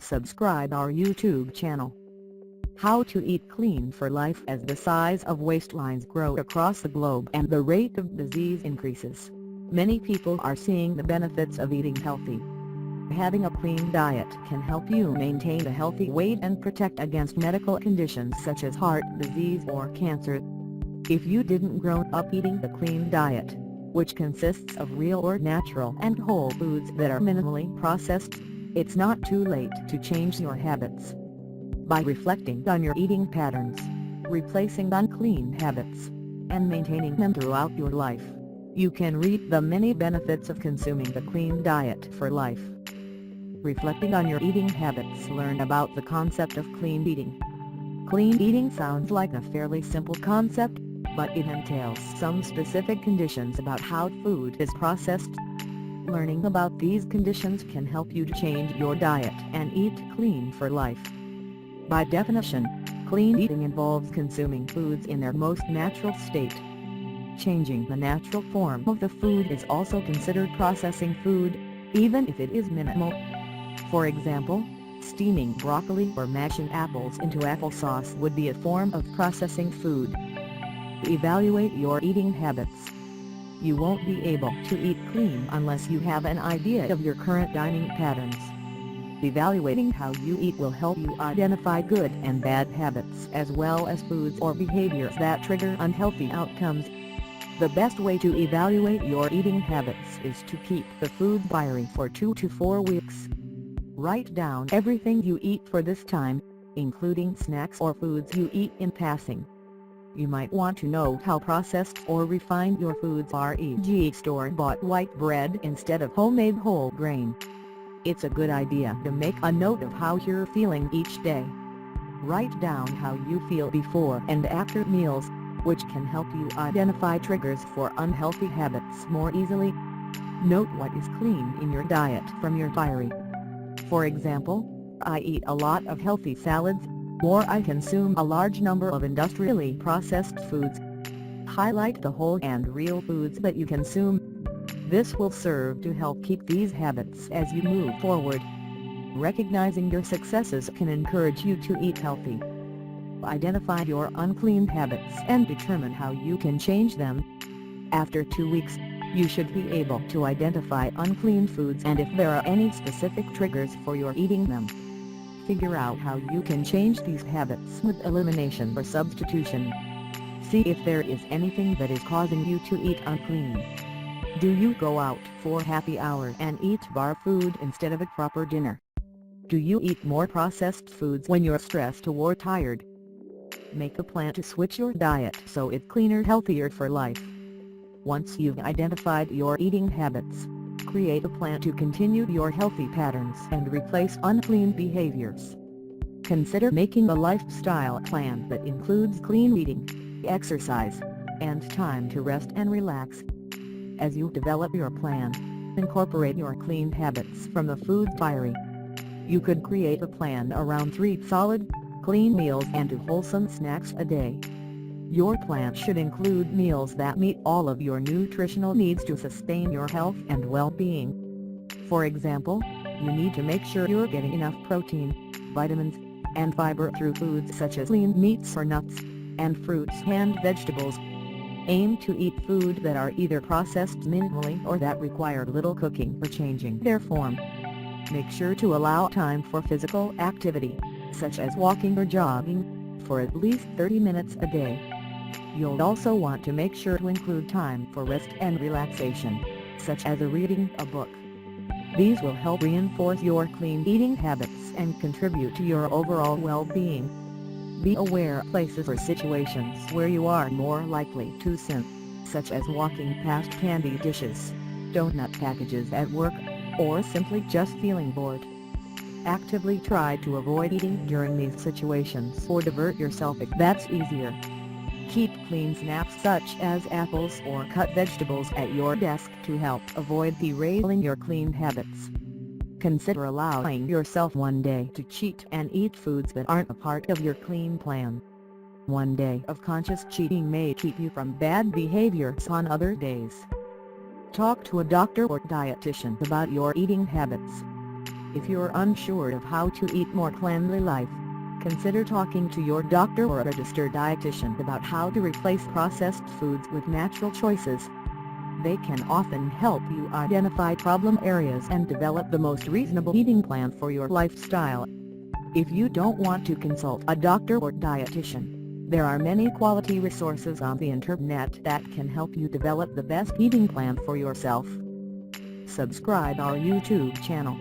subscribe our YouTube channel. How to eat clean for life. As the size of waistlines grow across the globe and the rate of disease increases, many people are seeing the benefits of eating healthy. Having a clean diet can help you maintain a healthy weight and protect against medical conditions such as heart disease or cancer. If you didn't grow up eating the clean diet, which consists of real or natural and whole foods that are minimally processed, it's not too late to change your habits. By reflecting on your eating patterns, replacing unclean habits, and maintaining them throughout your life, you can reap the many benefits of consuming the clean diet for life. Reflecting on your eating habits. Learn about the concept of clean eating. Clean eating sounds like a fairly simple concept, but it entails some specific conditions about how food is processed. Learning about these conditions can help you to change your diet and eat clean for life. By definition, clean eating involves consuming foods in their most natural state. Changing the natural form of the food is also considered processing food, even if it is minimal. For example, steaming broccoli or mashing apples into applesauce would be a form of processing food. Evaluate your eating habits. You won't be able to eat clean unless you have an idea of your current dining patterns. Evaluating how you eat will help you identify good and bad habits as well as foods or behaviors that trigger unhealthy outcomes. The best way to evaluate your eating habits is to keep the food diary for 2 to 4 weeks. Write down everything you eat for this time, including snacks or foods you eat in passing. You might want to know how processed or refined your foods are, e.g. store-bought white bread instead of homemade whole grain. It's a good idea to make a note of how you're feeling each day. Write down how you feel before and after meals, which can help you identify triggers for unhealthy habits more easily. Note what is clean in your diet from your diary. For example, I eat a lot of healthy salads, or I consume a large number of industrially processed foods. Highlight the whole and real foods that you consume. This will serve to help keep these habits as you move forward. Recognizing your successes can encourage you to eat healthy. Identify your unclean habits and determine how you can change them. After 2 weeks, you should be able to identify unclean foods and if there are any specific triggers for your eating them. Figure out how you can change these habits with elimination or substitution. See if there is anything that is causing you to eat unclean. Do you go out for happy hour and eat bar food instead of a proper dinner? Do you eat more processed foods when you're stressed or tired? Make a plan to switch your diet so it's cleaner, healthier for life. Once you've identified your eating habits, create a plan to continue your healthy patterns and replace unclean behaviors. Consider making a lifestyle plan that includes clean eating, exercise, and time to rest and relax. As you develop your plan, incorporate your clean habits from the food diary. You could create a plan around 3 solid, clean meals and 2 wholesome snacks a day. Your plan should include meals that meet all of your nutritional needs to sustain your health and well-being. For example, you need to make sure you're getting enough protein, vitamins, and fiber through foods such as lean meats or nuts, and fruits and vegetables. Aim to eat food that are either processed minimally or that require little cooking or changing their form. Make sure to allow time for physical activity, such as walking or jogging, for at least 30 minutes a day. You'll also want to make sure to include time for rest and relaxation, such as reading a book. These will help reinforce your clean eating habits and contribute to your overall well-being. Be aware of places or situations where you are more likely to sin, such as walking past candy dishes, donut packages at work, or simply just feeling bored. Actively try to avoid eating during these situations or divert yourself if that's easier. Keep clean snacks such as apples or cut vegetables at your desk to help avoid derailing your clean habits. Consider allowing yourself one day to cheat and eat foods that aren't a part of your clean plan. One day of conscious cheating may keep you from bad behaviors on other days. Talk to a doctor or dietitian about your eating habits. If you're unsure of how to eat more cleanly life, consider talking to your doctor or a registered dietitian about how to replace processed foods with natural choices. They can often help you identify problem areas and develop the most reasonable eating plan for your lifestyle. If you don't want to consult a doctor or dietitian, there are many quality resources on the internet that can help you develop the best eating plan for yourself. Subscribe our YouTube channel